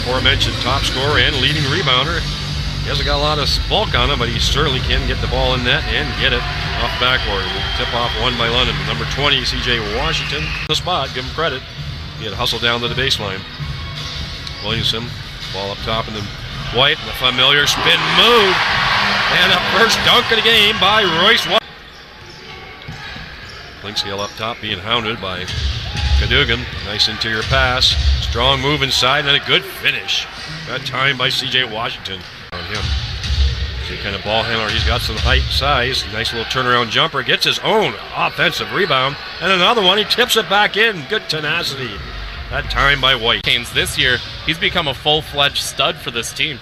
aforementioned top scorer and leading rebounder. He hasn't got a lot of bulk on him, but he certainly can get the ball in net and get it off backboard. Tip off won by London. Number 20, C.J. Washington. The spot, give him credit. He had hustled down to the baseline. Williamson, ball up top, and then White, the familiar spin move. And a first dunk of the game by Royce White. Clinkscale up top being hounded by Cadogan. Nice interior pass. Strong move inside and a good finish. That time by C.J. Washington on him. See kind of ball handler. He's got some height, size. Nice little turnaround jumper. Gets his own offensive rebound. And another one. He tips it back in. Good tenacity. That time by White. This year, he's become a full-fledged stud for this team.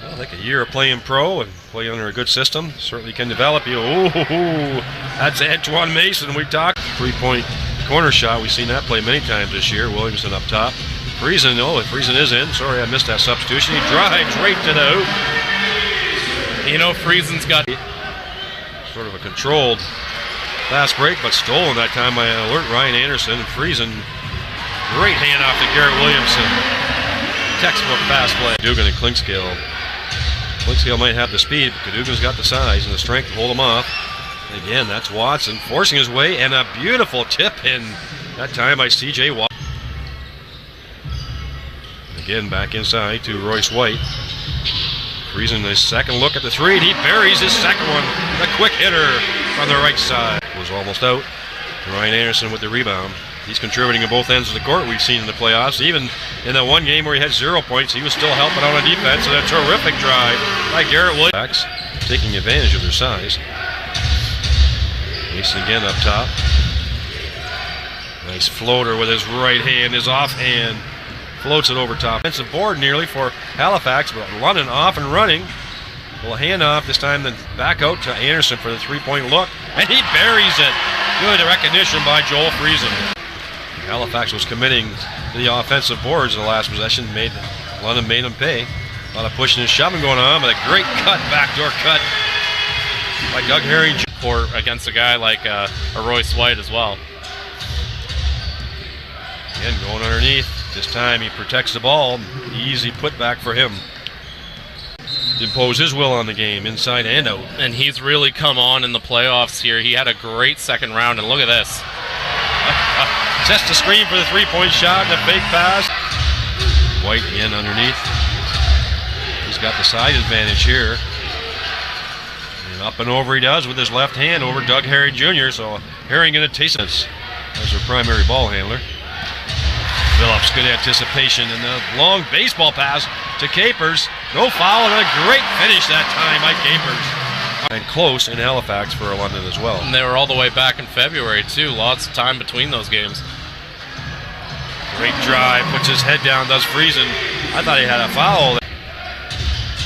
Well, I think a year of playing pro and play under a good system certainly can develop you. Ooh, that's Antoine Mason. We talked three-point corner shot. We've seen that play many times this year. Williamson up top. Friesen, Friesen is in. Sorry, I missed that substitution. He drives right to the hoop. You know, Friesen's got sort of a controlled fast break, but stolen that time by alert Ryan Anderson. And Friesen, great hand off to Garrett Williamson. Textbook fast play. Cadogan and Clinkscale. Clinkscale might have the speed, but Cadogan's got the size and the strength to hold him off. And again, that's Watson forcing his way, and a beautiful tip in that time by C.J. Watson. Again, back inside to Royce White. Friesen his second look at the three, and he buries his second one. The quick hitter from the right side. Was almost out. Ryan Anderson with the rebound. He's contributing on both ends of the court we've seen in the playoffs. Even in that one game where he had 0 points, he was still helping out on defense, and a terrific drive by Garrett Williams. Taking advantage of their size. Mason again up top. Nice floater with his right hand, his offhand. Floats it over top. Offensive board nearly for Halifax, but London off and running. Little handoff this time, then back out to Anderson for the three-point look, and he buries it. Good recognition by Joel Friesen. Halifax was committing to the offensive boards in the last possession. London made him pay. A lot of pushing and shoving going on, but a great cut, backdoor cut by Doug Herring. Or against a guy like a Royce White as well. Again, going underneath. This time he protects the ball. Easy putback for him. Impose his will on the game, inside and out. And he's really come on in the playoffs here. He had a great second round, and look at this. Sets the screen for the three-point shot and a fake pass. White again underneath. He's got the side advantage here. And up and over he does with his left hand over Doug Herring Jr. So Herring going to taste this as their primary ball handler. Phillips, good anticipation, and the long baseball pass to Capers. No foul, and a great finish that time by Capers. And close in Halifax for London as well. And they were all the way back in February, too. Lots of time between those games. Great drive, puts his head down, does Friesen. I thought he had a foul.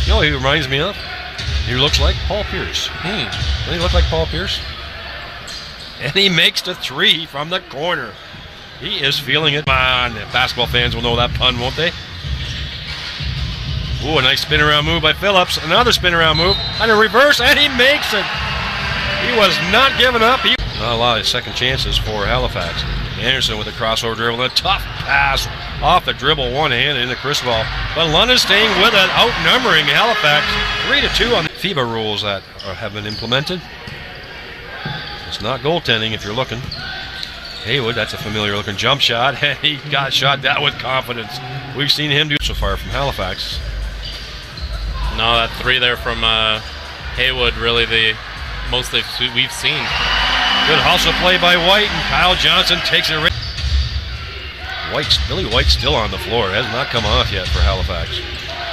You know what he reminds me of? He looks like Paul Pierce. Doesn't he look like Paul Pierce? And he makes the three from the corner. He is feeling it. Come on, basketball fans will know that pun, won't they? Ooh, a nice spin around move by Phillips. Another spin around move, and a reverse, and he makes it. He was not giving up. Not a lot of second chances for Halifax. Anderson with a crossover dribble, and a tough pass off the dribble, one-handed into Criswell. But London staying with it, outnumbering Halifax 3-2 on the FIBA rules that have been implemented. It's not goaltending if you're looking. Haywood, that's a familiar-looking jump shot, and he got shot down with confidence. We've seen him do so far from Halifax. No, that three there from Haywood, really the most we've seen. Good hustle play by White, and Kyle Johnson takes it. Billy White's still on the floor. It has not come off yet for Halifax.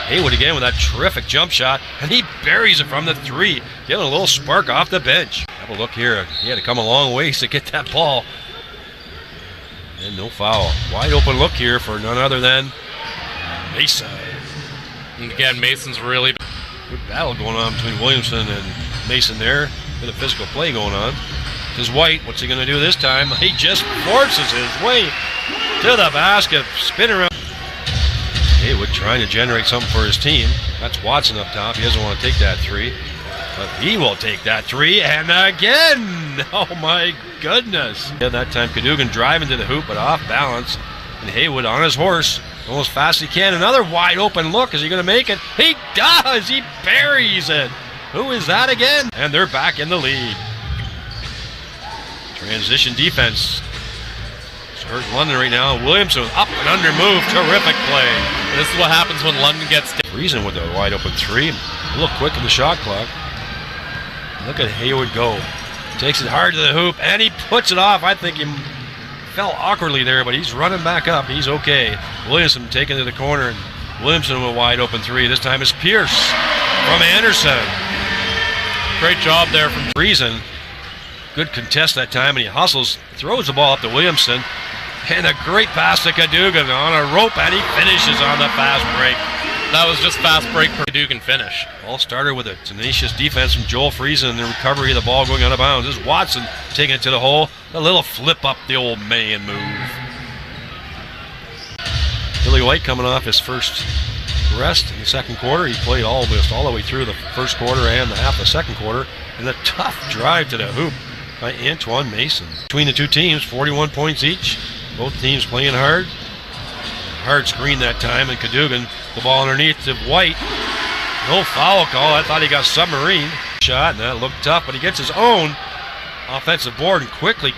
Haywood again with that terrific jump shot, and he buries it from the three, getting a little spark off the bench. Have a look here. He had to come a long ways to get that ball. And no foul. Wide open look here for none other than Mason. And again, Mason's really good battle going on between Williamson and Mason there. Bit of physical play going on. Because White, what's he going to do this time? He just forces his way to the basket. Spin around. Haywood trying to generate something for his team. That's Watson up top. He doesn't want to take that three. But he will take that three, and again! Oh my goodness! Yeah, that time Cadogan driving to the hoop, but off balance. And Haywood on his horse Going as fast as he can. Another wide open look. Is he going to make it? He does. He buries it. Who is that again? And they're back in the lead. Transition defense. It's hurting London right now. Williamson up and under move. Terrific play. This is what happens when London gets Reason with a wide open three. A little quick in the shot clock. Look at Haywood go. Takes it hard to the hoop, and he puts it off. I think he fell awkwardly there, but he's running back up. He's okay. Williamson taking to the corner, and Williamson with a wide open three. This time it's Pierce from Anderson. Great job there from Reason. Good contest that time, and he hustles, throws the ball up to Williamson, and a great pass to Cadogan on a rope, and he finishes on the fast break. That was just fast break for Cadogan finish. All started with a tenacious defense from Joel Friesen and the recovery of the ball going out of bounds. This is Watson taking it to the hole. A little flip up the old man move. Billy White coming off his first rest in the second quarter. He played almost all the way through the first quarter and the half of the second quarter. And a tough drive to the hoop by Antoine Mason. Between the two teams, 41 points each. Both teams playing hard. Hard screen that time, and Cadogan, the ball underneath to White. No foul call. I thought he got submarine shot, and that looked tough, but he gets his own offensive board and quickly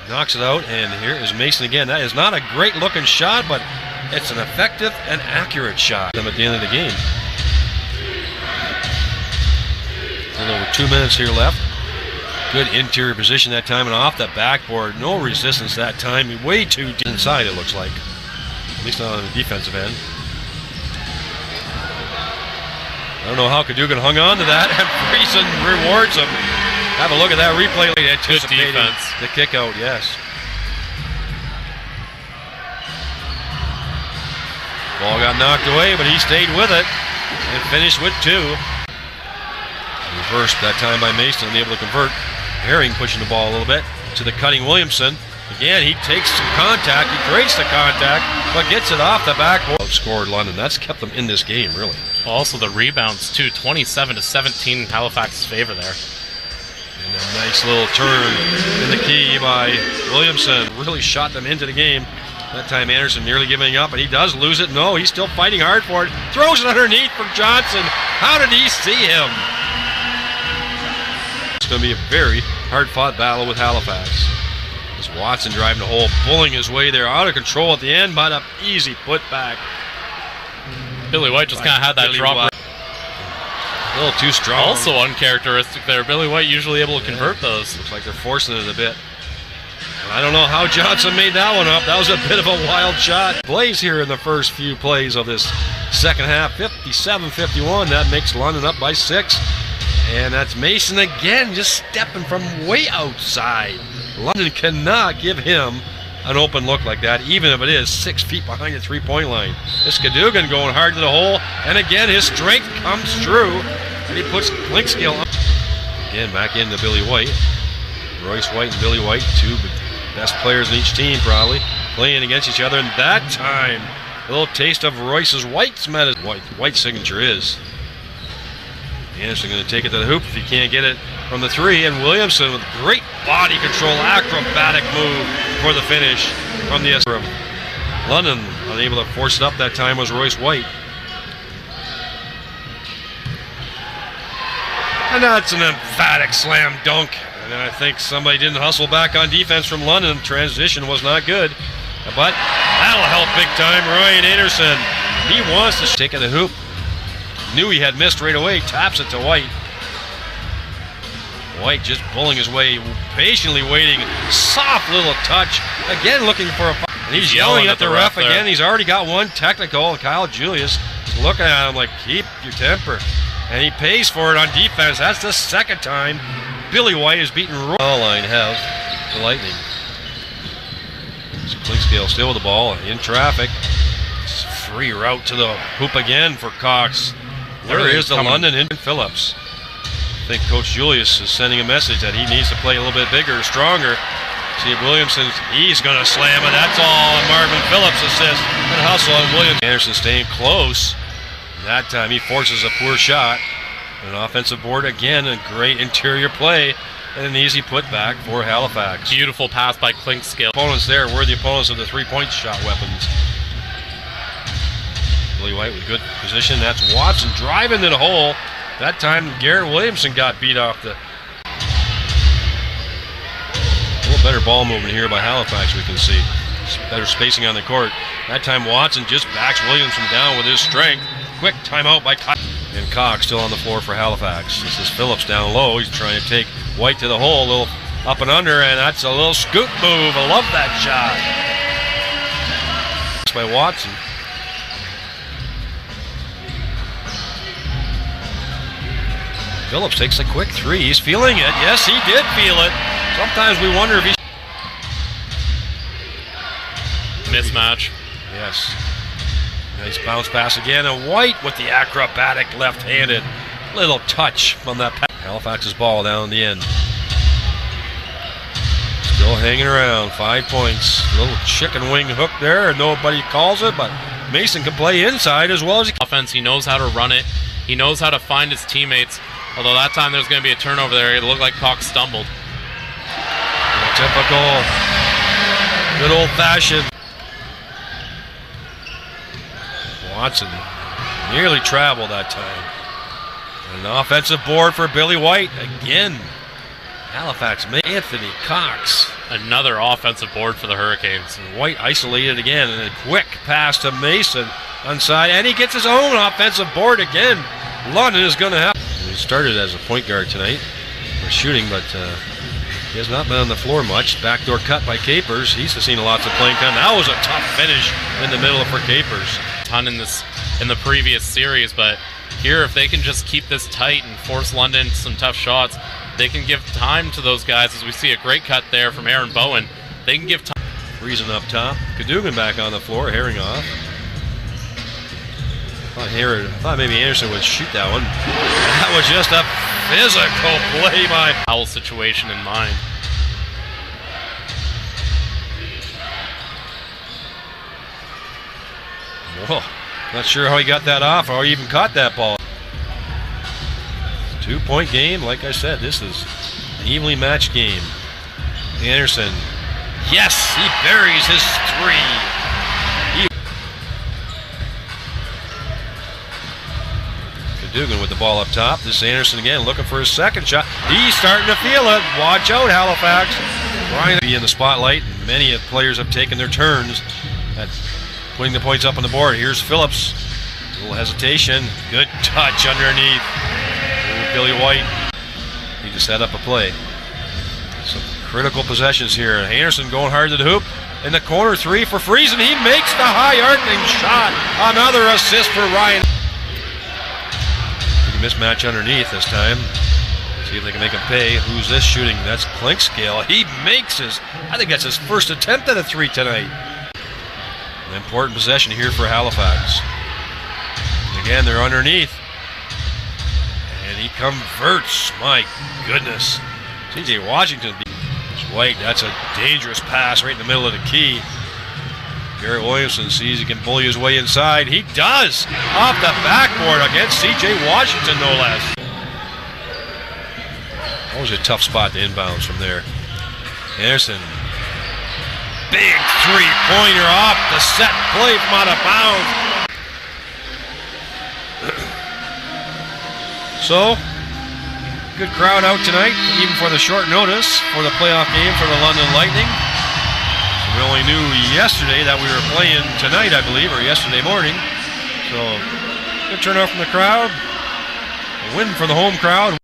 knocks it out. And here is Mason again. That is not a great looking shot, but it's an effective and accurate shot at the end of the game. A little over 2 minutes here left. Good interior position that time, and off the backboard. No resistance that time. Way too deep inside, it looks like. At least not on the defensive end. I don't know how Cadogan hung on to that, and Friesen rewards him. Have a look at that replay. Anticipating the kick out, yes. Ball got knocked away, but he stayed with it and finished with two. Reversed that time by Mason, unable to convert. Herring pushing the ball a little bit to the cutting Williamson. Again, he takes some contact, he creates the contact, but gets it off the backboard. Outscored London. That's kept them in this game, really. Also the rebounds, too. 27-17 in Halifax's favor there. And a nice little turn in the key by Williamson. Really shot them into the game. That time Anderson nearly giving up, but he does lose it. No, he's still fighting hard for it. Throws it underneath for Johnson. How did he see him? It's going to be a very hard-fought battle with Halifax. As Watson driving the hole, pulling his way there, out of control at the end, but an easy put back. Billy White just kind of had that drop. A little too strong. Also uncharacteristic there. Billy White usually able to convert those. Looks like they're forcing it a bit. I don't know how Johnson made that one up. That was a bit of a wild shot. Plays here in the first few plays of this second half. 57-51. That makes London up by 6. And that's Mason again, just stepping from way outside. London cannot give him an open look like that, even if it is 6 feet behind the three-point line. This Cadogan going hard to the hole, and again his strength comes through, and he puts Klinkskill up. Again, back into Billy White. Royce White and Billy White, two best players in each team probably, playing against each other, and that time, a little taste of Royce's White's medicine. White's signature is. Anderson going to take it to the hoop if he can't get it from the three, and Williamson with great body control, acrobatic move for the finish from the room. London unable to force it up that time was Royce White. And that's an emphatic slam dunk. And I think somebody didn't hustle back on defense from London. Transition was not good. But that'll help big time. Ryan Anderson, he wants to take it to the hoop. Knew he had missed right away, taps it to White. White just pulling his way, patiently waiting. Soft little touch. Again looking for a foul. And he's yelling at the ref again. He's already got one technical. Kyle Julius is looking at him like, keep your temper. And he pays for it on defense. That's the second time Billy White has beaten Royal Line has the Lightning. So Klinkskill still with the ball in traffic. It's a free route to the hoop again for Cox. There is the London in Phillips. I think Coach Julius is sending a message that he needs to play a little bit bigger, stronger. See if Williamson, he's going to slam it. That's all. And Marvin Phillips assists and hustle on Williams. Anderson staying close. That time he forces a poor shot. An offensive board again, a great interior play, and an easy putback for Halifax. Beautiful pass by Klinkskill. Opponents there were the opponents of the three-point shot weapons. Billy White with good position. That's Watson driving to the hole. That time Garrett Williamson got beat off the... A little better ball movement here by Halifax, we can see. Better spacing on the court. That time Watson just backs Williamson down with his strength. Quick timeout by Cox. And Cox still on the floor for Halifax. This is Phillips down low. He's trying to take White to the hole. A little up and under, and that's a little scoop move. I love that shot. By Watson. Phillips takes a quick three. He's feeling it. Yes, he did feel it. Sometimes we wonder if he's... Mismatch. Yes. Nice bounce pass again, and White with the acrobatic left-handed little touch from that pass. Halifax's ball down the end. Still hanging around, 5 points. Little chicken wing hook there, and nobody calls it, but Mason can play inside as well as he can. Offense, he knows how to run it. He knows how to find his teammates. Although that time there's going to be a turnover there. It looked like Cox stumbled. Typical, good old-fashioned. Watson nearly traveled that time. And an offensive board for Billy White again. Halifax, Anthony Cox. Another offensive board for the Hurricanes. And White isolated again, and a quick pass to Mason onside, and he gets his own offensive board again. London is going to have. He started as a point guard tonight for shooting, but he has not been on the floor much. Backdoor cut by Capers. He's seen lots of playing time. That was a tough finish in the middle for Capers. Ton in the previous series, but here if they can just keep this tight and force London to some tough shots, they can give time to those guys. As we see a great cut there from Aaron Bowen, they can give time. Reason up top. Cadogan back on the floor, Herring off. I thought maybe Anderson would shoot that one. That was just a physical play by foul situation in mind. Whoa, not sure how he got that off or even caught that ball. 2-point game, like I said, this is an evenly matched game. Anderson, yes, he buries his three. Dugan with the ball up top. This is Anderson again looking for his second shot. He's starting to feel it. Watch out, Halifax. Ryan be in the spotlight. Many players have taken their turns at putting the points up on the board. Here's Phillips. A little hesitation. Good touch underneath. Ooh, Billy White. Need to set up a play. Some critical possessions here. Anderson going hard to the hoop. In the corner three for Friesen. He makes the high arcing shot. Another assist for Ryan. Mismatch underneath this time. See if they can make him pay. Who's this shooting? That's Clinkscale. He makes I think that's his first attempt at a three tonight. An important possession here for Halifax. And again, they're underneath. And he converts. My goodness. TJ Washington. White, that's a dangerous pass right in the middle of the key. Garrett Williamson sees he can bully his way inside. He does! Off the backboard against C.J. Washington, no less. Always a tough spot to inbounds from there. Anderson. Big three-pointer off the set play from out of bounds. So, good crowd out tonight, even for the short notice for the playoff game for the London Lightning. We only knew yesterday that we were playing tonight, I believe, or yesterday morning. So, good turnout from the crowd. A win for the home crowd.